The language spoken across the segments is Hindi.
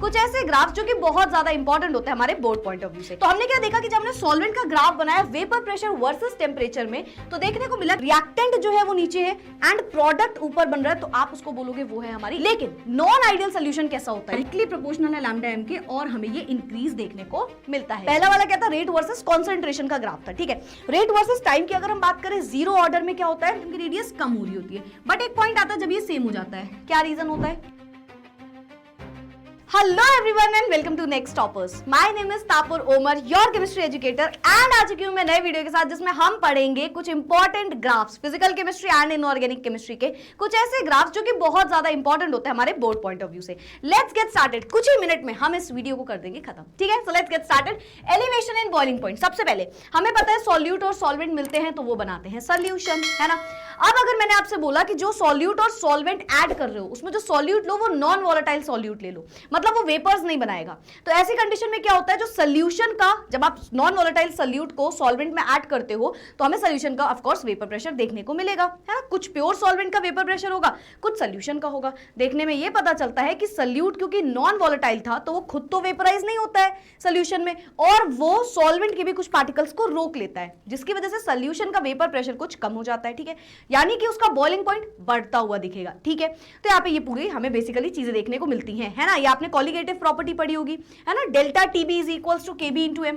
कुछ ऐसे ग्राफ जो कि बहुत ज्यादा इंपॉर्टेंट होते हैं हमारे बोर्ड पॉइंट ऑफ व्यू से। तो हमने क्या देखा कि जब हमने सॉल्वेंट का ग्राफ बनाया वेपर प्रेशर वर्सेस टेम्परेचर में, तो देखने को मिला रिएक्टेंट जो है वो नीचे है एंड प्रोडक्ट ऊपर बन रहा है, तो आप उसको बोलोगे वो है हमारी। लेकिन नॉन आइडियल सोल्यूशन कैसा होता है? डायरेक्टली प्रोपोर्शनल है लैम्डा एम के और हमें ये इंक्रीज देखने को मिलता है। पहला वाला क्या था? रेट वर्सेस कॉन्सेंट्रेशन का ग्राफ था, ठीक है। रेट वर्सेस टाइम की अगर हम बात करें, जीरो ऑर्डर में क्या होता है? क्योंकि रेडियस कम हो रही होती है, बट एक पॉइंट आता है जब ये सेम हो जाता है। क्या रीजन होता है? Hello everyone and welcome to next toppers. My name is Tapur Omar, your chemistry educator, and आ चुकी हूं मैं नए वीडियो के साथ जिसमें हम पढ़ेंगे कुछ important graphs physical chemistry and inorganic chemistry के, कुछ ऐसे ग्राफ्स जो कि बहुत ज्यादा इंपॉर्टेंट होते हैं हमारे बोर्ड पॉइंट ऑफ व्यू से। Let's get started. कुछ ही मिनट में हम इस वीडियो को कर देंगे खत्म, ठीक है। So let's get started. Elevation and boiling point. सबसे पहले हमें पता है सॉल्यूट और सॉल्वेंट मिलते हैं तो वो बनाते हैं सोल्यूशन, है ना। अब अगर मैंने आपसे बोला कि जो सॉल्यूट और सॉल्वेंट ऐड कर रहे हो उसमें जो सॉल्यूट लो वो नॉन वोलेटाइल सॉल्यूट ले लो, मतलब वो वेपर्स नहीं बनाएगा। तो ऐसी कंडीशन में क्या होता है, जो सोल्यूशन का, जब आप नॉन वोलेटाइल सॉल्यूट को सॉल्वेंट में ऐड करते हो तो हमें सोल्यूशन का ऑफ कोर्स वेपर प्रेशर देखने को मिलेगा, है ना। कुछ प्योर सॉल्वेंट का वेपर प्रेशर होगा, कुछ सोल्यूशन का होगा। देखने में ये पता चलता है कि सॉल्यूट क्योंकि नॉन वोलेटाइल था तो वो खुद तो वेपराइज नहीं होता है सोल्यूशन में, और वो सॉल्वेंट के भी कुछ पार्टिकल्स को रोक लेता है, जिसकी वजह से सोल्यूशन का वेपर प्रेशर कुछ कम हो जाता है, ठीक है। यानी कि उसका बॉइलिंग पॉइंट बढ़ता हुआ दिखेगा, ठीक है। तो यहाँ पे ये पूरी हमें बेसिकली चीजें देखने को मिलती हैं, है ना। ये आपने कॉलिगेटिव प्रॉपर्टी पढ़ी होगी, है ना। Delta TB is equals to KB into M.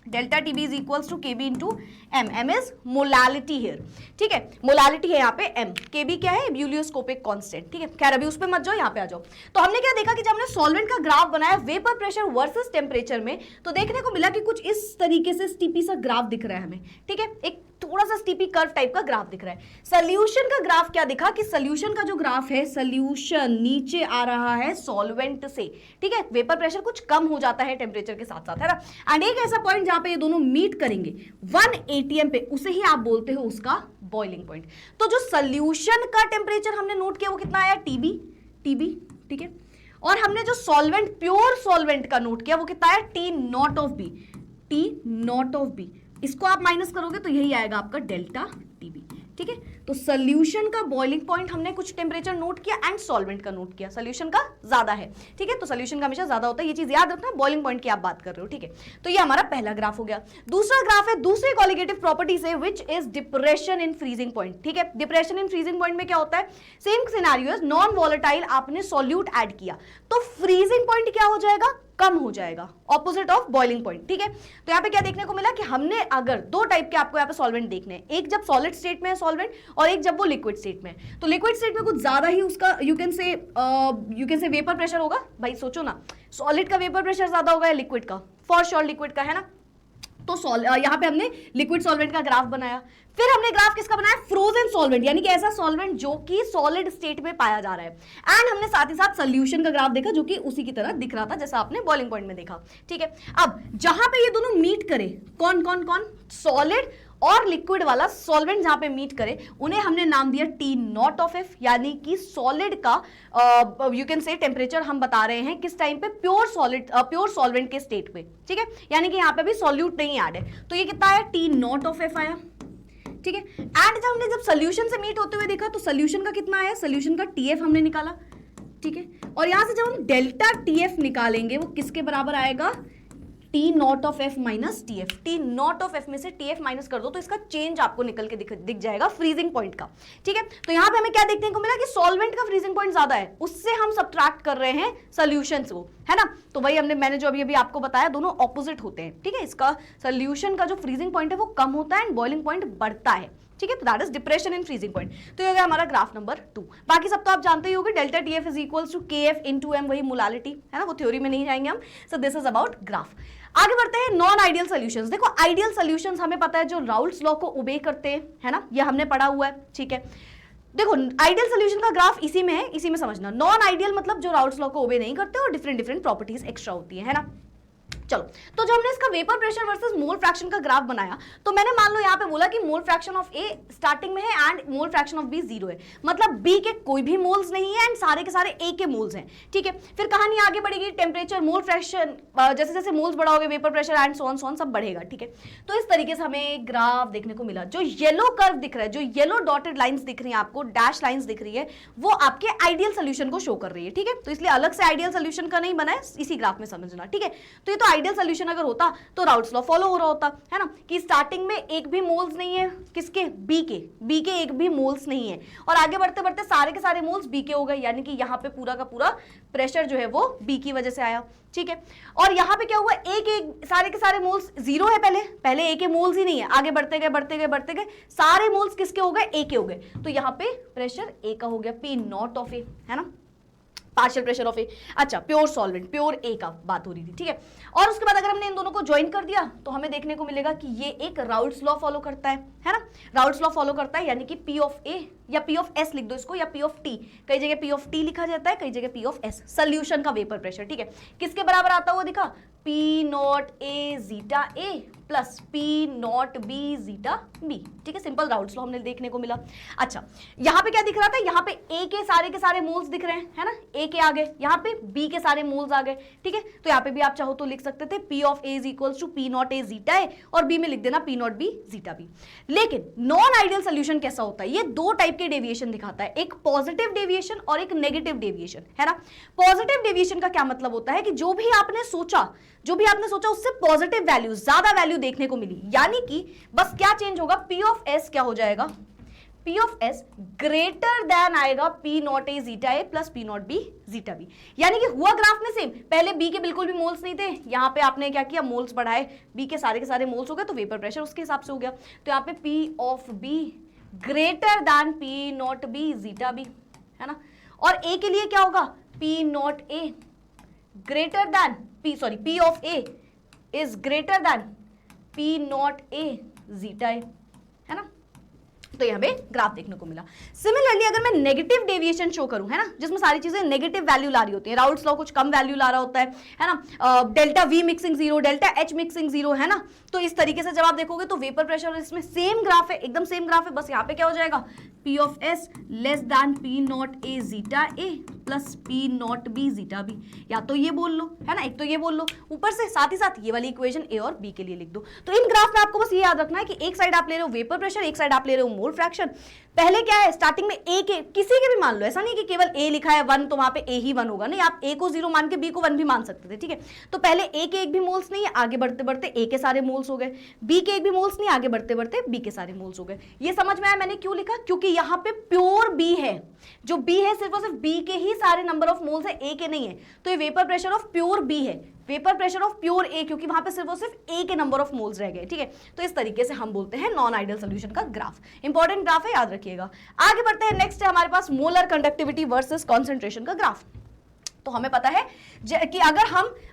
Delta TB is equals to KB into M. M is molality here, ठीक है। मोलालिटी है यहाँ पे एम। केबी क्या है? ब्यूलियोस्कोपिक कांस्टेंट, ठीक है। खैर अभी उस पे मत जाओ, यहाँ पे आ जाओ। तो हमने क्या देखा कि जब हमने सॉल्वेंट का ग्राफ बनाया वेपर प्रेशर वर्सेस टेम्परेचर में, तो देखने को मिला कि कुछ इस तरीके से स्टीपी सा ग्राफ दिख रहा है हमें, ठीक है। एक थोड़ा सा स्टीपी कर्व टाइप का ग्राफ दिख रहा है। सोल्यूशन का ग्राफ क्या दिखा कि सोल्यूशन का जो ग्राफ है, सोल्यूशन नीचे आ रहा है सॉल्वेंट से, ठीक है। वेपर प्रेशर कुछ कम हो जाता है टेम्परेचर के साथ साथ, है ना। एंड एक ऐसा पॉइंट जहां पे ये दोनों मीट करेंगे 1 atm पे, उसे ही आप बोलते हो उसका बॉइलिंग पॉइंट। तो जो सोल्यूशन का टेम्परेचर हमने नोट किया वो कितना आया? टीबी, ठीक है। और हमने जो सॉल्वेंट, प्योर सॉल्वेंट का नोट किया वो कितना आया? T naught of B, T naught of B. इसको आप माइनस करोगे तो यही आएगा आपका डेल्टा टीबी, ठीक है। तो सोल्यूशन का बॉइलिंग पॉइंट हमने कुछ टेम्परेचर नोट किया एंड सॉल्वेंट का नोट किया। सोल्यूशन का ज्यादा है, ठीक है। तो सोल्यूशन का हमेशा ज्यादा होता है, ये चीज याद रखना। बॉइलिंग पॉइंट की आप बात कर रहे हो, ठीक है। तो ये हमारा पहला ग्राफ हो गया। दूसरा ग्राफ है दूसरे कॉलिगेटिव प्रॉपर्टी से, which is depression in freezing point, ठीक है। डिप्रेशन इन फ्रीजिंग पॉइंट में क्या होता है? सेम सिनेरियो, नॉन वोलेटाइल आपने सॉल्यूट ऐड किया तो फ्रीजिंग पॉइंट क्या हो जाएगा? कम हो जाएगा, ऑपोजिट ऑफ बॉइलिंग पॉइंट, ठीक है। तो यहाँ पे क्या देखने को मिला कि हमने अगर दो टाइप के आपको यहाँ पे सॉल्वेंट देखने हैं, एक जब सॉलिड स्टेट में है सॉल्वेंट और एक जब वो लिक्विड स्टेट में है। तो लिक्विड स्टेट में कुछ ज्यादा ही उसका you can say vapour pressure होगा। भाई सोचो ना, सॉलिड का वेपर प्रेशर ज्यादा होगा या लिक्विड का? फॉर श्योर लिक्विड का, है ना। तो यहाँ पे हमने लिक्विड सॉल्वेंट का ग्राफ बनाया। फिर हमने ग्राफ किसका बनाया? फ्रोजन सॉल्वेंट, यानी कि ऐसा सॉल्वेंट जो कि सॉलिड स्टेट में पाया जा रहा है। एंड हमने साथ ही साथ सोल्यूशन का ग्राफ देखा जो कि उसी की तरह दिख रहा था जैसा आपने बॉइलिंग पॉइंट में देखा, ठीक है। अब जहां पे ये दोनों मीट करे, कौन? सॉलिड और लिक्विड वाला सॉल्वेंट जहां पे मीट करे, उन्हें हमने नाम दिया टी नॉट ऑफ एफ, यानी कि सॉलिड का यू कैन से टेम्परेचर हम बता रहे हैं किस टाइम पे? प्योर सॉल्वेंट के स्टेट पे, ठीक है। यानी कि यहाँ पे भी सॉल्यूट नहीं ऐड है, तो ये कितना आया? टी नॉट ऑफ एफ आया, ठीक है। एंड जब सोल्यूशन से मीट होते हुए देखा तो सोल्यूशन का कितना आया? सोल्यूशन का टीएफ हमने निकाला, ठीक है। और यहां से जब हम डेल्टा टीएफ निकालेंगे वो किसके बराबर आएगा? T naught of F minus TF. T naught of F में से टीएफ माइनस कर दो तो इसका चेंज आपको निकल के दिख जाएगा फ्रीजिंग पॉइंट का, ठीक है। तो यहां पे हमें क्या देखने को मिला कि सॉल्वेंट का फ्रीजिंग पॉइंट ज्यादा है, उससे हम सब्ट्रैक्ट कर रहे हैं सोल्यूशन को, है ना। तो वही मैंने जो अभी आपको बताया, दोनों ऑपोजिट होते हैं, ठीक है। इसका सोल्यूशन का जो फ्रीजिंग पॉइंट है वो कम होता है एंड बॉइलिंग पॉइंट बढ़ता है, ठीक है। तो that is depression in freezing point. तो ये हो गया हमारा ग्राफ नंबर 2। बाकी सब तो आप जानते ही होंगे, delta TF is equals to KF into M, वही मोलालिटी, है ना। वो थ्योरी में नहीं जाएंगे हम। So this is about graph. आगे बढ़ते हैं नॉन आइडियल सॉल्यूशंस। देखो आइडियल सॉल्यूशंस हमें पता है जो राउल्ट्स लॉ को ओबे करते हैं, है ना, ये हमने पढ़ा हुआ है, ठीक है। देखो आइडियल सॉल्यूशन का ग्राफ इसी में है, इसी में समझना। नॉन आइडियल मतलब जो राउल्ट्स लॉ को ओबे नहीं करते और डिफरेंट प्रॉपर्टीज एक्स्ट्रा होती है ना। चलो, तो जब हमने इसका vapour pressure versus mole fraction का ग्राफ बनाया, तो मैंने मान लो यहाँ पे बोला कि mole fraction of A starting में है and mole fraction of B 0 है, मतलब बी के कोई भी मोल्स नहीं है एंड सारे के सारे ए के मोल्स हैं, ठीक है। फिर कहानी आगे बढ़ेगी, टेम्परेचर, मोल फ्रैक्शन, जैसे जैसे मोल्स बढ़ाओगे vapour pressure and so on सब बढ़ेगा, ठीक है। तो इस तरीके से हमें एक ग्राफ देखने को मिला। जो येलो कर्व दिख रहा है, जो येलो डॉटेड लाइंस दिख रही है आपको, डैश लाइंस दिख रही है, वो आपके आइडियल सोल्यूशन को शो कर रही है, ठीक है। तो इसलिए अलग से आइडियल सोल्यूशन का नहीं बना है, इसी ग्राफ में समझना, ठीक है। तो ये तो आइडियल सोल्यूशन अगर होता तो राउट्स लॉ फॉलो हो रहा होता है ना, कि स्टार्टिंग में एक भी मोल्स नहीं है, किसके, बी के एक भी मोल्स नहीं है, और आगे बढ़ते बढ़ते सारे के सारे मोल्स बी के हो गए, यानी कि यहाँ पे पूरा का पूरा प्रेशर जो है वो बी की वजह से आया, ठीक है। और यहाँ पे क्या हुआ, एक सारे के सारे मोल्स 0 है, पहले ए के मोल्स ही नहीं है, आगे बढ़ते गए सारे मोल्स किसके हो गए, ए के हो गए, तो यहाँ पे प्रेशर ए का हो गया, पी नॉट ऑफ ए, है ना, पार्शियल प्रेशर ऑफ ए। अच्छा, प्योर सॉल्वेंट, प्योर ए का बात हो रही थी, ठीक है। और उसके बाद अगर हमने इन दोनों को ज्वाइन कर दिया तो हमें देखने को मिलेगा कि ये एक राउट्स लॉ फॉलो करता है ना, राउट्स लॉ फॉलो करता है, यानी कि पी ऑफ ए या पी ऑफ एस लिख दो इसको, या पी ऑफ टी, कई जगह पी ऑफ टी लिखा जाता है, कई जगह पी ऑफ एस, सोल्यूशन का वेपर प्रेशर, ठीक है। किसके बराबर आता हुआ दिखा, P naught A zeta A plus P naught B zeta B, ठीक है। सिंपल राउट्स लॉ हमने देखने को मिला। अच्छा, यहाँ पे क्या दिख रहा था, यहाँ पे ए के सारे मोल्स दिख रहे हैं, है ना, ए के आगे यहाँ पे बी के सारे मोल्स आ गए, ठीक है। तो यहाँ पे भी आप चाहो तो लिख सकते थे P of A is equals to P naught A zeta A, और बी में लिख देना P naught B zeta B. लेकिन नॉन आइडियल सोल्यूशन कैसा होता है, ये दो टाइप के डेविएशन दिखाता है, एक पॉजिटिव डेविएशन और एक नेगेटिव डेविएशन, है ना। पॉजिटिव डेविएशन का क्या मतलब होता है कि जो भी आपने सोचा उससे पॉजिटिव वैल्यू, ज्यादा वैल्यू देखने को मिली, यानी कि बस क्या चेंज होगा, पी ऑफ एस क्या हो जाएगा, P of S greater than आएगा P naught A zeta A plus P naught B zeta B, यानी कि हुआ ग्राफ में सेम, पहले बी के बिल्कुल भी मोल्स नहीं थे, यहाँ पे आपने क्या किया, मोल्स बढ़ाए, बी के सारे मोल्स हो गए, तो वेपर प्रेशर उसके हिसाब से हो गया। तो यहाँ पे P of B greater than P naught B zeta B, है ना। और ए के लिए क्या होगा, P naught A greater than P of A is greater than P naught A zeta A, है ना। तो ये हमें ग्राफ देखने को मिला। सिमिलरली अगर मैं नेगेटिव डेविएशन शो करूं, है ना, जिसमें सारी चीजें नेगेटिव वैल्यू ला रही होती है, राउट्स लॉ कुछ कम वैल्यू ला रहा होता है ना, delta we mixing 0, delta H mixing 0, है ना। तो इस तरीके से जब आप देखोगे तो वेपर प्रेशर इसमें सेम ग्राफ है, एकदम सेम ग्राफ है, बस यहाँ पे क्या हो जाएगा, P of S less than P naught A zeta A plus P naught B zeta B, या तो ये बोल लो, है ना, एक तो ये बोल लो, ऊपर से साथ ही साथ ये वाली इक्वेशन ए और बी के लिए लिख दो। तो इन ग्राफ में आपको बस ये याद रखना है कि एक साइड आप ले रहे हो वेपर प्रेशर, एक साइड आप ले रहे हो मोल फ्रैक्शन। पहले क्या है, स्टार्टिंग में ए के किसी के भी मान लो, ऐसा नहीं कि केवल ए लिखा है 1 तो वहां पे ए ही 1 होगा, नहीं, आप ए को 0 मान के बी को 1 भी मान सकते थे, ठीक है। तो पहले ए के एक भी मोल्स नहीं है, आगे बढ़ते बढ़ते ए के सारे मोल्स हो गए, बी के एक भी मोल्स नहीं, आगे बढ़ते बढ़ते बी के सारे मोल्स हो गए। ये समझ में आया मैंने क्यों लिखा, क्योंकि यहाँ पे प्योर बी है, जो बी है सिर्फ और सिर्फ बी के ही सारे नंबर ऑफ मोल्स है, ए के नहीं है। तो ये vapour pressure of pure B है, vapour pressure of pure A, क्योंकि वहां पे सिर्फ और सिर्फ ए के नंबर ऑफ मोल्स रह गए, ठीक है। तो इस तरीके से हम बोलते हैं नॉन आइडियल सोल्यूशन का ग्राफ। इंपॉर्टेंट ग्राफ है, याद रखिएगा। आगे बढ़ते हैं, नेक्स्ट है हमारे पास मोलर कंडक्टिविटी वर्सेस कॉन्सेंट्रेशन का ग्राफ। तो हमें पता है कि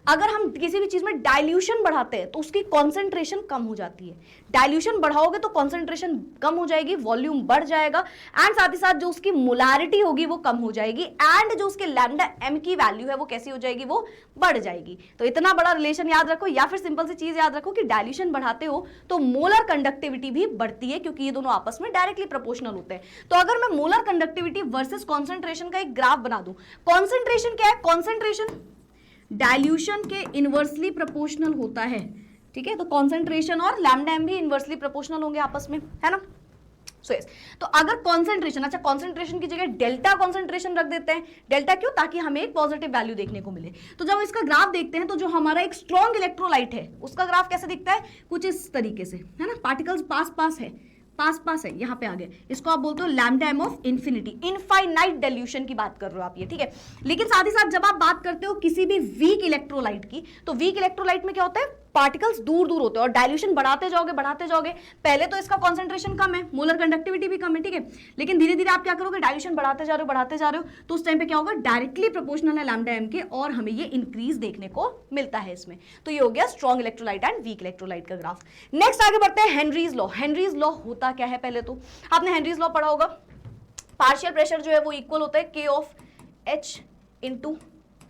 अगर हम किसी भी चीज में डाइल्यूशन बढ़ाते हैं तो उसकी कॉन्सेंट्रेशन कम हो जाती है। डाइल्यूशन बढ़ाओगे तो कॉन्सेंट्रेशन कम हो जाएगी, वॉल्यूम बढ़ जाएगा, एंड साथ ही साथ जो उसकी मोलारिटी होगी वो कम हो जाएगी, एंड जो उसके लैम्डा एम की वैल्यू है वो कैसी हो जाएगी, वो बढ़ जाएगी। तो इतना बड़ा रिलेशन याद रखो, या फिर सिंपल सी चीज याद रखो कि डाइल्यूशन बढ़ाते हो तो मोलर कंडक्टिविटी भी बढ़ती है, क्योंकि ये दोनों आपस में डायरेक्टली प्रोपोर्शनल होते हैं। तो अगर मैं मोलर कंडक्टिविटी वर्सेस कॉन्सेंट्रेशन का एक ग्राफ बना दूं, कॉन्सेंट्रेशन क्या है, कॉन्सेंट्रेशन डाइल्यूशन के इनवर्सली प्रोपोर्शनल होता है, ठीक है। तो कॉन्सेंट्रेशन और लैम्डा एम भी इनवर्सली प्रोपोर्शनल होंगे आपस में, है ना। सो यस, तो अगर कॉन्सेंट्रेशन, अच्छा कॉन्सेंट्रेशन की जगह डेल्टा कॉन्सेंट्रेशन रख देते हैं, डेल्टा क्यों, ताकि हमें एक पॉजिटिव वैल्यू देखने को मिले। तो जब इसका ग्राफ देखते हैं तो जो हमारा एक स्ट्रॉन्ग इलेक्ट्रोलाइट है उसका ग्राफ कैसे दिखता है, कुछ इस तरीके से, है ना, पार्टिकल्स पास है, यहाँ पे आ गए, इसको आप बोलते हो lambda M of infinity, infinite dilution की बात कर रहे हो आप ये, ठीक है। लेकिन साथ ही साथ जब आप बात करते हो किसी भी वीक इलेक्ट्रोलाइट की, तो वीक इलेक्ट्रोलाइट में क्या होता है, पार्टिकल्स दूर दूर होते हैं और डाइल्यूशन बढ़ाते जाओगे, पहले तो इसका कॉन्सेंट्रेशन कम है, मोलर कंडक्टिविटी भी कम है, ठीक है। लेकिन धीरे धीरे आप क्या करोगे, डाइल्यूशन बढ़ाते जा रहे हो, तो उस टाइम पे क्या होगा, डायरेक्टली प्रोपोर्शनल है लैम्डा एम के, और हमें ये इंक्रीज देखने को मिलता है इसमें। तो ये हो गया strong electrolyte and weak electrolyte का ग्राफ। नेक्स्ट आगे बढ़ते हैं, हेनरीज लॉ। हेनरीज लॉ होता क्या है, पहले तो आपने हेनरीज लॉ पढ़ा होगा, पार्शियल प्रेशर जो है वो इक्वल होता है के of H into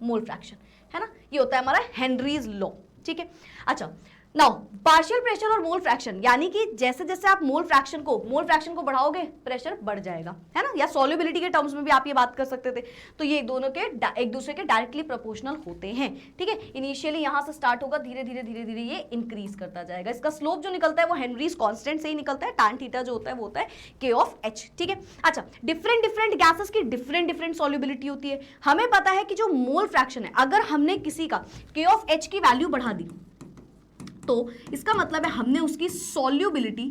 mole fraction, है ना। ये होता है हमारा हेनरीज लॉ, ठीक है। अच्छा, नाउ पार्शियल प्रेशर और मोल फ्रैक्शन, यानी कि जैसे जैसे आप मोल फ्रैक्शन को बढ़ाओगे प्रेशर बढ़ जाएगा, है ना, या सॉल्युबिलिटी के टर्म्स में भी आप ये बात कर सकते थे। तो ये दोनों के एक दूसरे के डायरेक्टली प्रोपोर्शनल होते हैं, ठीक है। इनिशियली यहां से स्टार्ट होगा, धीरे धीरे धीरे धीरे ये इंक्रीज करता जाएगा। इसका स्लोप जो निकलता है वो हेनरीज कांस्टेंट से ही निकलता है, tan थीटा जो होता है वो होता है k ऑफ h, ठीक है। अच्छा, डिफरेंट गैसेस की डिफरेंट सॉल्युबिलिटी होती है। हमें पता है कि जो मोल फ्रैक्शन है, अगर हमने किसी का k ऑफ h की वैल्यू बढ़ा दी तो इसका मतलब है हमने उसकी सॉल्युबिलिटी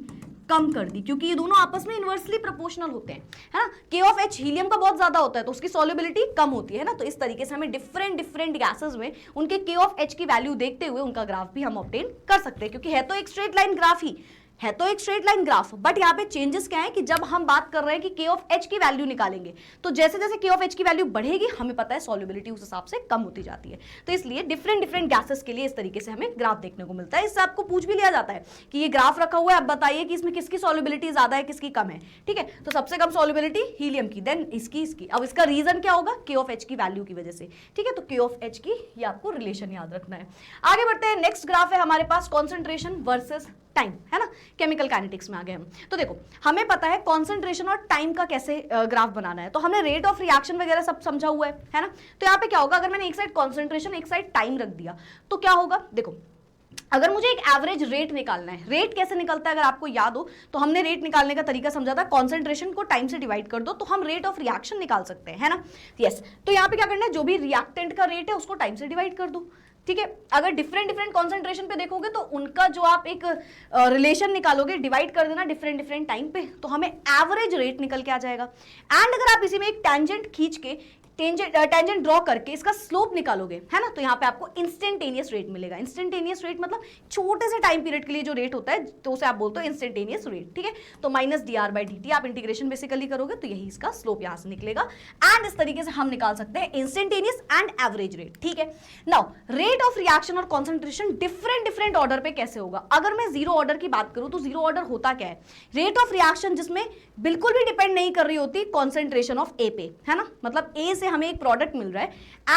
कम कर दी, क्योंकि ये दोनों आपस में इनवर्सली प्रोपोर्शनल होते हैं, है ना। k ऑफ h हीलियम का बहुत ज्यादा होता है तो उसकी सॉल्युबिलिटी कम होती है ना। तो इस तरीके से हमें डिफरेंट गैसेस में उनके k ऑफ h की वैल्यू देखते हुए उनका ग्राफ भी हम ऑब्टेन कर सकते हैं, क्योंकि है तो एक स्ट्रेट लाइन ग्राफ ही, है तो एक स्ट्रेट लाइन ग्राफ, बट यहाँ पे चेंजेस क्या है कि जब हम बात कर रहे हैं कि k ऑफ h की वैल्यू निकालेंगे तो जैसे जैसे k ऑफ h की वैल्यू बढ़ेगी हमें पता है सॉल्युबिलिटी उस हिसाब से कम होती जाती है। तो इसलिए डिफरेंट गैसेस के लिए इस तरीके से हमें ग्राफ देखने को मिलता है। इससे आपको पूछ भी लिया जाता है कि ये ग्राफ रखा हुआ है, अब बताइए कि इसमें किसकी सॉल्युबिलिटी ज्यादा है किसकी कम है, ठीक है। तो सबसे कम सॉल्युबिलिटी हीलियम की, देन इसकी। अब इसका रीजन क्या होगा, k ऑफ h की वैल्यू की वजह से, ठीक है। तो k ऑफ h की ये आपको रिलेशन याद रखना है। आगे बढ़ते हैं, नेक्स्ट ग्राफ है हमारे पास कॉन्सेंट्रेशन वर्सेस टाइम, है ना, केमिकल काइनेटिक्स में आ गए हम। तो देखो हमें पता है कॉन्सेंट्रेशन और टाइम का कैसे ग्राफ बनाना है, तो हमने रेट ऑफ रिएक्शन वगैरह सब समझा हुआ है ना। तो यहाँ पे क्या होगा, अगर मैंने एक साइड कॉन्सेंट्रेशन एक साइड टाइम रख दिया तो क्या होगा, देखो अगर मुझे एक एवरेज रेट निकालना है, रेट कैसे निकलता है अगर आपको याद हो तो हमने रेट निकालने का तरीका समझा था, कॉन्सेंट्रेशन को टाइम से डिवाइड कर दो तो हम रेट ऑफ रिएक्शन निकाल सकते हैं, है ना। यस, तो यहाँ पे क्या करना है, जो भी रिएक्टेंट का रेट है उसको टाइम से डिवाइड कर दो, ठीक है। अगर डिफरेंट कॉन्सेंट्रेशन पे देखोगे तो उनका जो आप एक रिलेशन निकालोगे, डिवाइड कर देना डिफरेंट टाइम पे, तो हमें एवरेज रेट निकल के आ जाएगा। एंड अगर आप इसी में एक टेंजेंट खींच के टेंजेंट ड्रॉ करके इसका स्लोप निकालोगे, है ना, तो यहाँ पे आपको इंस्टेंटेनियस रेट मिलेगा। इंस्टेंटेनियस रेट मतलब छोटे से टाइम पीरियड के लिए जो रेट होता है तो उसे आप बोलते हो इंस्टेंटेनियस रेट, ठीक है। तो माइनस dr/dt आप इंटीग्रेशन बेसिकली करोगे तो यही इसका स्लोप यहाँ से निकलेगा। एंड इस तरीके से हम निकाल सकते हैं इंस्टेंटेनियस एंड एवरेज रेट, ठीक है। नाउ रेट ऑफ रिएक्शन और कॉन्सेंट्रेशन डिफरेंट ऑर्डर पे कैसे होगा। अगर मैं जीरो ऑर्डर की बात करूं तो जीरो ऑर्डर होता क्या है, रेट ऑफ रिएक्शन जिसमें बिल्कुल भी डिपेंड नहीं कर रही होती कॉन्सेंट्रेशन ऑफ ए पे, है ना, मतलब ए से हमें एक प्रोडक्ट मिल रहा है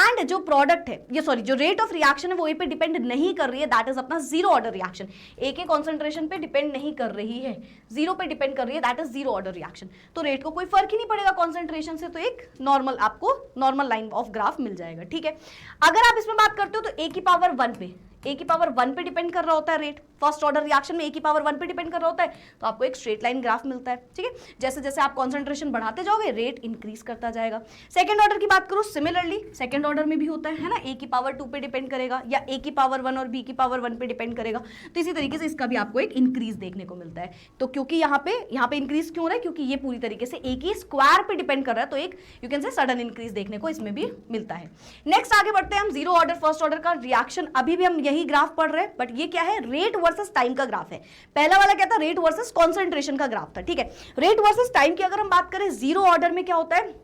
एंड जो प्रोडक्ट है ये सॉरी जो रेट ऑफ रिएक्शन है वो ए पे डिपेंड नहीं कर रही है, दैट इज अपना जीरो ऑर्डर रिएक्शन। ए के कॉन्सेंट्रेशन पे डिपेंड नहीं कर रही है, जीरो पे डिपेंड कर रही है, that is zero order reaction. तो रेट को कोई फर्क ही नहीं पड़ेगा कॉन्सेंट्रेशन से, तो एक नॉर्मल आपको नॉर्मल लाइन ऑफ ग्राफ मिल जाएगा, ठीक है। अगर आप इसमें बात करते हो तो ए की पावर 1 पे, ए की पावर 1 पे डिपेंड कर रहा होता है रेट, फर्स्ट ऑर्डर रिएक्शन में ए की पावर 1 पे डिपेंड कर रहा होता है, तो आपको एक स्ट्रेट लाइन ग्राफ मिलता है, ठीक है। जैसे जैसे आप कॉन्सेंट्रेशन बढ़ाते जाओगे रेट इंक्रीज करता जाएगा। सेकंड ऑर्डर की बात करो, सिमिलरली सेकंड ऑर्डर में भी होता है ना, ए की पावर 2 पे डिपेंड करेगा या ए की पावर 1 और बी की पावर 1 पे डिपेंड करेगा। तो इसी तरीके से इसका भी आपको एक इंक्रीज देखने को मिलता है। तो क्योंकि यहाँ पे इंक्रीज क्यों हो रहा है, क्योंकि ये पूरी तरीके से ए की स्क्वायर पे डिपेंड कर रहा है, तो एक you can say sudden increase देखने को इसमें भी मिलता है। नेक्स्ट आगे बढ़ते हैं हम, जीरो ऑर्डर फर्स्ट ऑर्डर का रिएक्शन, अभी भी हम यही ग्राफ पढ़ रहे हैं, बट ये क्या है, रेट वर्सेस टाइम का ग्राफ है। पहला वाला क्या था, रेट वर्सेस कॉन्सेंट्रेशन का ग्राफ था, ठीक है। रेट वर्सेस टाइम की अगर हम बात करें, जीरो ऑर्डर में क्या होता है,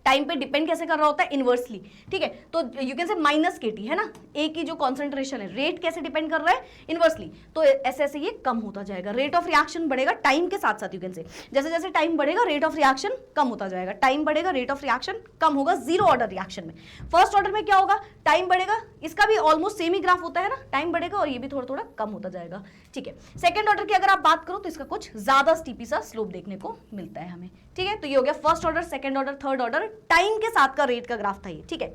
टाइम पे डिपेंड कैसे कर रहा होता है, इनवर्सली, ठीक है। तो यू कैन से माइनस केटी, है ना, ए की जो कॉन्सेंट्रेशन है रेट कैसे डिपेंड कर रहा है, इनवर्सली, तो ऐसे ऐसे ये कम होता जाएगा। रेट ऑफ रिएक्शन बढ़ेगा टाइम के साथ साथ, यू कैन से जैसे जैसे टाइम बढ़ेगा रेट ऑफ रिएक्शन कम होता जाएगा, टाइम बढ़ेगा रेट ऑफ रिएक्शन कम होगा जीरो ऑर्डर रिएक्शन में। फर्स्ट ऑर्डर में क्या होगा, टाइम बढ़ेगा, इसका भी ऑलमोस्ट सेम ही ग्राफ होता है ना, टाइम बढ़ेगा और ये भी थोड़ा थोड़ा कम होता जाएगा, ठीक है। सेकंड ऑर्डर की अगर आप बात करो तो इसका कुछ ज्यादा स्टीपी सा स्लोप देखने को मिलता है हमें, ठीक है। तो ये हो गया first order, second order, third order, time के साथ का रेट का ग्राफ था ये, ठीक है।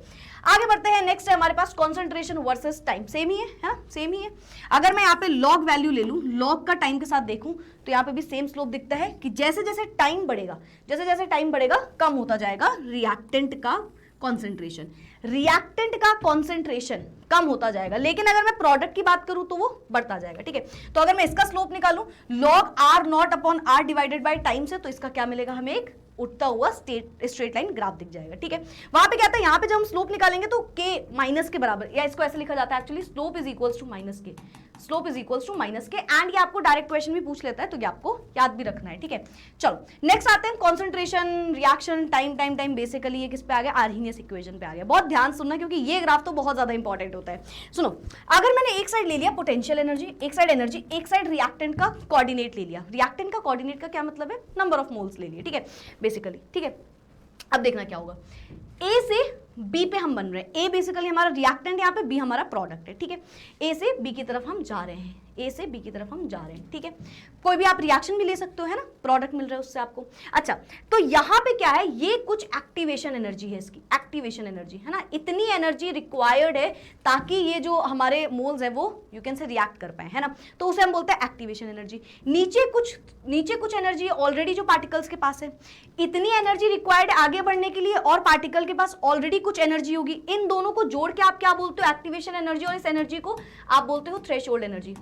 आगे बढ़ते हैं, नेक्स्ट है हमारे पास कॉन्सेंट्रेशन वर्सेस टाइम, सेम ही है, सेम ही है। अगर मैं यहाँ पे लॉग वैल्यू ले लूं, लॉग का टाइम के साथ देखूं तो यहाँ पे भी सेम स्लोप दिखता है कि जैसे जैसे टाइम बढ़ेगा, जैसे जैसे टाइम बढ़ेगा कम होता जाएगा रिएक्टेंट का कॉन्सेंट्रेशन, रिएक्टेंट का कॉन्सेंट्रेशन कम होता जाएगा। लेकिन अगर मैं प्रोडक्ट की बात करूं तो वो बढ़ता जाएगा, ठीक है। तो अगर मैं इसका स्लोप निकालूं log R naught upon R divided by time से, तो इसका क्या मिलेगा, हमें एक उठता हुआ स्ट्रेट लाइन ग्राफ दिख जाएगा, ठीक है। वहां पे क्या था, यहाँ पे जब हम स्लोप निकालेंगे तो के माइनस के बराबर, या इसको ऐसे लिखा जाता है actually, slope is equals to minus K, slope is equals to minus K, and ये आपको डायरेक्ट क्वेश्चन भी पूछ लेता है तो ये आपको याद भी रखना है, ठीक है। चलो नेक्स्ट आते हैं, कॉन्सेंट्रेशन, रिएक्शन, टाइम, बेसिकली ये किस पे आ गया, आर्हीनियस इक्वेशन पे आ गया। बहुत ध्यान सुनना क्योंकि ये ग्राफ तो बहुत ज्यादा इंपॉर्टेंट होता है। सुनो, अगर मैंने एक साइड ले लिया पोटेंशियल एनर्जी, एक साइड एनर्जी, एक साइड रिएक्टेंट का कोऑर्डिनेट ले लिया, रिएक्टेंट का कोऑर्डिनेट का क्या मतलब है, नंबर ऑफ मोल्स ले लिए, ठीक है, बेसिकली, ठीक है। अब देखना क्या होगा, ए से बी पे हम बन रहे हैं। ए बेसिकली हमारा रिएक्टेंट यहाँ पे, बी हमारा प्रोडक्ट है, ठीक है। ए से बी की तरफ हम जा रहे हैं, ए से बी की तरफ हम जा रहे हैं, ठीक है। कोई भी आप रिएक्शन भी ले सकते हो, है ना, प्रोडक्ट मिल रहा है उससे आपको। अच्छा, तो यहाँ पे क्या है, ये कुछ एक्टिवेशन एनर्जी है इसकी, एक्टिवेशन एनर्जी, है ना। इतनी एनर्जी रिक्वायर्ड है ताकि ये जो हमारे मोल्स है वो यू कैन से रिएक्ट कर पाए, है ना, तो उसे हम बोलते हैं एक्टिवेशन एनर्जी। नीचे कुछ एनर्जी ऑलरेडी जो पार्टिकल्स के पास है, इतनी एनर्जी रिक्वायर्ड है आगे बढ़ने के लिए, और पार्टिकल के पास ऑलरेडी कुछ एनर्जी होगी। इन दोनों को जोड़ के आप क्या बोलते हो, एक्टिवेशन एनर्जी, और इस एनर्जी को आप बोलते हो थ्रेशोल्ड एनर्जी।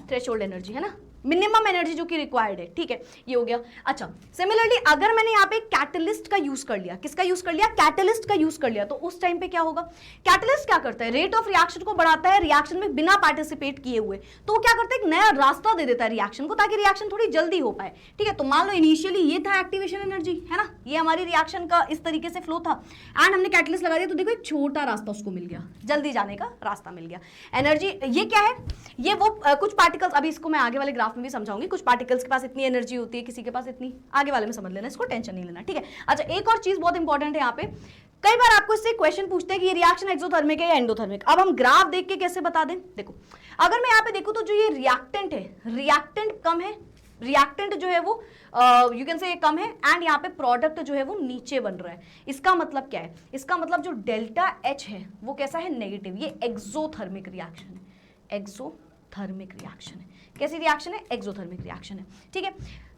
थ्रेशोल्ड एनर्जी, है ना, मिनिमम एनर्जी जो कि रिक्वायर्ड है, ठीक है, ये हो गया। अच्छा, सिमिलरली अगर मैंने यहाँ पे कैटलिस्ट का यूज कर लिया, किसका यूज कर लिया, कैटलिस्ट का यूज कर लिया, तो उस टाइम पे क्या होगा, कैटलिस्ट क्या करता है, रेट ऑफ रिएक्शन को बढ़ाता है रिएक्शन में बिना पार्टिसिपेट किए हुए। तो वो क्या करता है, एक नया रास्ता दे देता है रिएक्शन को, ताकि रिएक्शन थोड़ी जल्दी हो पाए, ठीक है। तो मान लो इनिशियली ये था एक्टिवेशन एनर्जी, है ना, ये हमारी रिएक्शन का इस तरीके से फ्लो था, एंड हमने कैटलिस्ट लगा दिया, तो देखो एक छोटा रास्ता उसको मिल गया, जल्दी जाने का रास्ता मिल गया। एनर्जी ये क्या है, ये वो कुछ पार्टिकल्स, अभी इसको मैं आगे वाले ग्राफ में भी समझाऊंगी, कुछ पार्टिकल्स के पास इतनी एनर्जी होती है, किसी के पास इतनी, आगे वाले में समझ लेना, इसको टेंशन नहीं लेना, ठीक है। अच्छा, एक और चीज बहुत इंपॉर्टेंट है यहाँ पे, कई बार आपको इससे क्वेश्चन पूछते हैं कि ये रिएक्शन एक्सोथर्मिक है या एंडोथर्मिक। अब हम ग्राफ देख के कैसे बता दें, देखो अगर मैं यहाँ पे देखूं तो जो ये रिएक्टेंट है, रिएक्टेंट कम है, रिएक्टेंट जो है वो यू कैन से कम है, एंड यहाँ पे प्रोडक्ट जो है वो नीचे बन रहा है। इसका मतलब क्या है, इसका मतलब जो डेल्टा एच है वो कैसा है, नेगेटिव। ये एक्सोथर्मिक रिएक्शन है, एक्सोथर्मिक रिएक्शन है। कैसी रिएक्शन है, एक्सोथर्मिक रिएक्शन है, ठीक है।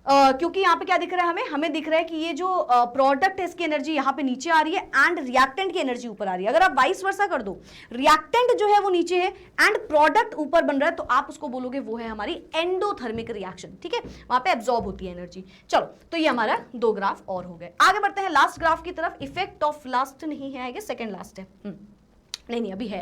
क्योंकि यहाँ पे क्या दिख रहा है हमें दिख रहा है कि ये जो प्रोडक्ट है इसकी एनर्जी यहाँ पे नीचे आ रही है, एंड रिएक्टेंट की एनर्जी ऊपर आ रही है। अगर आप वाइस वर्सा कर दो, रिएक्टेंट जो है वो नीचे है एंड प्रोडक्ट ऊपर बन रहा है, तो आप उसको बोलोगे वो है हमारी एंडोथर्मिक रिएक्शन, ठीक है, वहां पे एब्जॉर्ब होती है एनर्जी। चलो, तो ये हमारा 2 ग्राफ और हो गए। आगे बढ़ते हैं लास्ट ग्राफ की तरफ। इफेक्ट ऑफ लास्ट नहीं है, आगे सेकेंड लास्ट है, नहीं अभी है,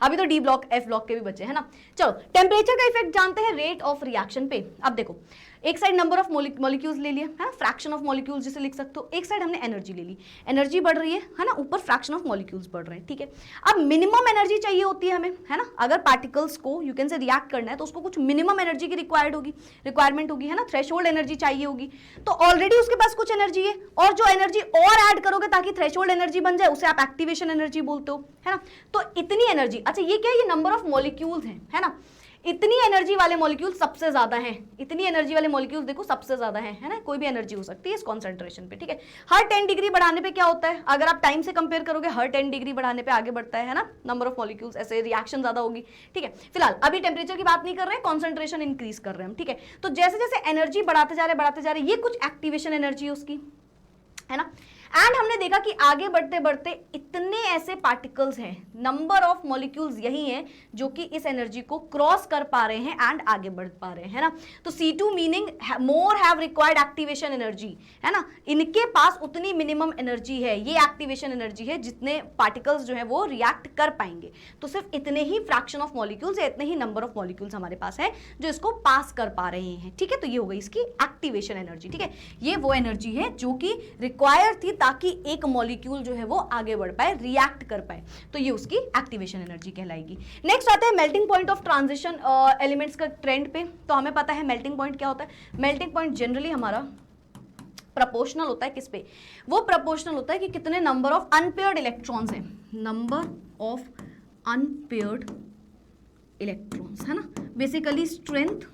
अभी तो डी ब्लॉक एफ ब्लॉक के भी बचे हैं ना। चलो, टेम्परेचर का इफेक्ट जानते हैं रेट ऑफ रिएक्शन पे। अब देखो, एक साइड नंबर ऑफ मॉलिक्यूल्स ले लिए, है ना, फ्रैक्शन ऑफ मॉलिक्यूल्स जिसे लिख सकते हो, एक साइड हमने एनर्जी ले ली, एनर्जी बढ़ रही है ना, ऊपर फ्रैक्शन ऑफ मॉलिक्यूल्स बढ़ रहे हैं, ठीक है। अब मिनिमम एनर्जी चाहिए होती है हमें, है ना, अगर पार्टिकल्स को यू कैन से रिएक्ट करना है तो उसको कुछ मिनिमम एनर्जी की रिक्वायरमेंट होगी, है ना, थ्रेशोल्ड एनर्जी चाहिए होगी। तो ऑलरेडी उसके पास कुछ एनर्जी है, और जो एनर्जी और ऐड करोगे ताकि थ्रेशोल्ड एनर्जी बन जाए, उसे आप एक्टिवेशन एनर्जी बोलते हो, है ना। तो इतनी एनर्जी, अच्छा ये क्या है, ये नंबर ऑफ मॉलिक्यूल्स है ना, इतनी एनर्जी वाले मॉलिक्यूल सबसे ज्यादा हैं, इतनी एनर्जी वाले मॉलिक्यूल देखो सबसे ज्यादा है ना, कोई भी एनर्जी हो सकती है इस कॉन्सेंट्रेशन पे, ठीक है। हर 10 डिग्री बढ़ाने पे क्या होता है, अगर आप टाइम से कंपेयर करोगे, हर 10 डिग्री बढ़ाने पे आगे बढ़ता है ना नंबर ऑफ मॉलिक्यूल्स, ऐसे रिएक्शन ज्यादा होगी, ठीक है। फिलहाल अभी टेम्परेचर की बात नहीं कर रहे हैं, कॉन्सेंट्रेशन इंक्रीज कर रहे हैं हम, ठीक है। तो जैसे जैसे एनर्जी बढ़ाते जा रहे, ये कुछ एक्टिवेशन एनर्जी है उसकी, है ना। एंड हमने देखा कि आगे बढ़ते बढ़ते इतने ऐसे पार्टिकल्स हैं, नंबर ऑफ मॉलिक्यूल्स यही हैं जो कि इस एनर्जी को क्रॉस कर पा रहे हैं एंड आगे बढ़ पा रहे हैं, है ना। तो C2 meaning more have required activation energy, है ना, इनके पास उतनी मिनिमम एनर्जी है, ये एक्टिवेशन एनर्जी है जितने पार्टिकल्स जो है वो रिएक्ट कर पाएंगे। तो सिर्फ इतने ही फ्रैक्शन ऑफ मॉलिक्यूल्स या इतने ही नंबर ऑफ मॉलिक्यूल्स हमारे पास है जो इसको पास कर पा रहे हैं, ठीक है। तो ये हो गई इसकी एक्टिवेशन एनर्जी, ठीक है। ये वो एनर्जी है जो कि रिक्वायर थी ताकि एक मॉलिक्यूल जो है वो आगे बढ़ पाए, रिएक्ट कर पाए, तो ये उसकी एक्टिवेशन एनर्जी कहलाएगी। नेक्स्ट आते हैं melting point of transition elements का ट्रेंड पे। तो हमें पता है मेल्टिंग पॉइंट क्या होता है। मेल्टिंग पॉइंट जनरली हमारा प्रोपोर्शनल होता है किस पे, वो प्रोपोर्शनल होता है कि कितने नंबर ऑफ अनपेयर्ड इलेक्ट्रॉन्स हैं, नंबर ऑफ अनपेयर्ड इलेक्ट्रॉन्स, है ना, बेसिकली स्ट्रेंथ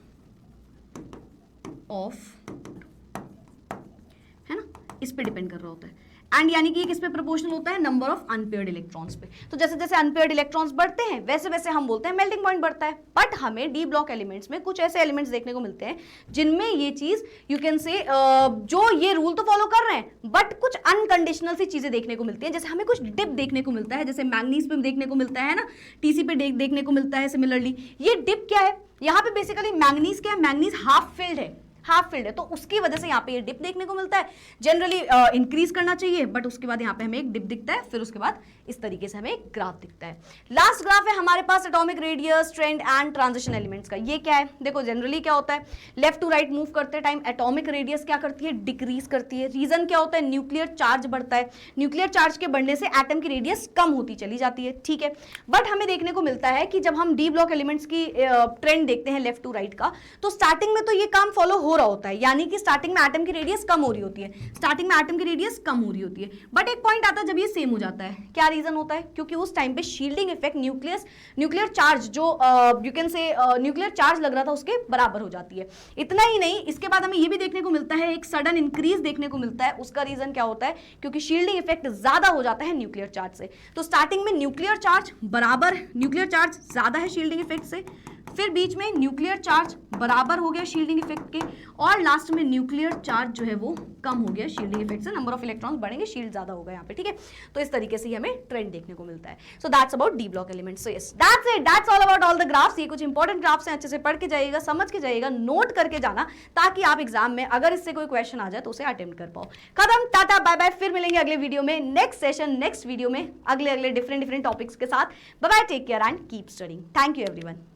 ऑफ, है ना, इस पे डिपेंड कर रहा होता है। एंड यानी कि ये किस पे प्रोपोर्शनल होता है, नंबर ऑफ अनपेयर्ड इलेक्ट्रॉन्स पे। तो जैसे जैसे अनपेयर्ड इलेक्ट्रॉन्स बढ़ते हैं वैसे वैसे हम बोलते हैं मेल्टिंग पॉइंट बढ़ता है। बट हमें डी ब्लॉक एलिमेंट्स में कुछ ऐसे एलिमेंट्स देखने को मिलते हैं जिनमें ये चीज यू कैन से जो ये रूल तो फॉलो कर रहे हैं बट कुछ अनकंडीशनल सी चीजें देखने को मिलती हैं। जैसे हमें कुछ डिप देखने को मिलता है, जैसे मैंगनीज पे देखने को मिलता है ना, टीसी पे देखने को मिलता है। सिमिलरली ये डिप क्या है, यहाँ पे बेसिकली मैंगनीज क्या है, मैंगनीज हाफ फिल्ड है, तो उसकी वजह से यहाँ पे ये डिप देखने को मिलता है। जनरली इंक्रीज करना चाहिए बट उसके बाद यहाँ पे हमें एक डिप दिखता है, फिर उसके बाद इस तरीके से हमें एक ग्राफ दिखता है। लास्ट ग्राफ है हमारे पास atomic radius, trend and transition elements का। ये क्या है, देखो जनरली क्या होता है, लेफ्ट टू राइट मूव करते टाइम एटॉमिक रेडियस क्या करती है, डिक्रीज करती है। रीजन क्या होता है, न्यूक्लियर चार्ज बढ़ता है, न्यूक्लियर चार्ज के बढ़ने से एटम की रेडियस कम होती चली जाती है, ठीक है। बट हमें देखने को मिलता है कि जब हम डी ब्लॉक एलिमेंट्स की ट्रेंड देखते हैं लेफ्ट टू राइट का, तो स्टार्टिंग में तो ये काम फॉलो हो रहा होता है, यानी कि स्टार्टिंग में एटम की रेडियस कम हो रही होती है, स्टार्टिंग में एटम की रेडियस कम हो रही होती है। बट एक पॉइंट आता है जब ये सेम हो जाता है, क्या रीजन होता है? क्योंकि उस टाइम पे शील्डिंग इफेक्ट न्यूक्लियर चार्ज जो you can say nuclear charge लग रहा था उसके बराबर हो जाती है। इतना ही नहीं, इसके बाद हमें ये भी देखने को मिलता है, एक सडन इंक्रीज देखने को मिलता है। उसका रीजन क्या होता है? क्योंकि शील्डिंग इफेक्ट ज्यादा हो जाता है न्यूक्लियर चार्ज से। तो स्टार्टिंग में न्यूक्लियर चार्ज ज्यादा है शील्डिंग इफेक्ट से, फिर बीच में न्यूक्लियर चार्ज बराबर हो गया शील्डिंग इफेक्ट के, और लास्ट में न्यूक्लियर चार्ज जो है वो कम हो गया शील्डिंग इफेक्ट से। नंबर ऑफ इलेक्ट्रॉन्स बढ़ेंगे, शील्ड ज्यादा होगा यहाँ पे, ठीक है। तो इस तरीके से हमें ट्रेंड देखने को मिलता है। So that's about D block elements. So yes, that's it, that's all about all the graphs. ये कुछ इंपॉर्टेंट ग्राफ्स हैं, अच्छे से पढ़ के जाइएगा, समझ के जाइएगा, नोट करके जाना, ताकि आप एग्जाम में अगर इससे कोई क्वेश्चन आ जाए तो उसे अटेम्प्ट कर पाओ। खत्म, टाटा बाय बाय, फिर मिलेंगे अगले वीडियो में, नेक्स्ट सेशन, नेक्स्ट वीडियो में अगले डिफरेंट टॉपिक्स के साथ। Bye bye, take care and keep studying. Thank you everyone.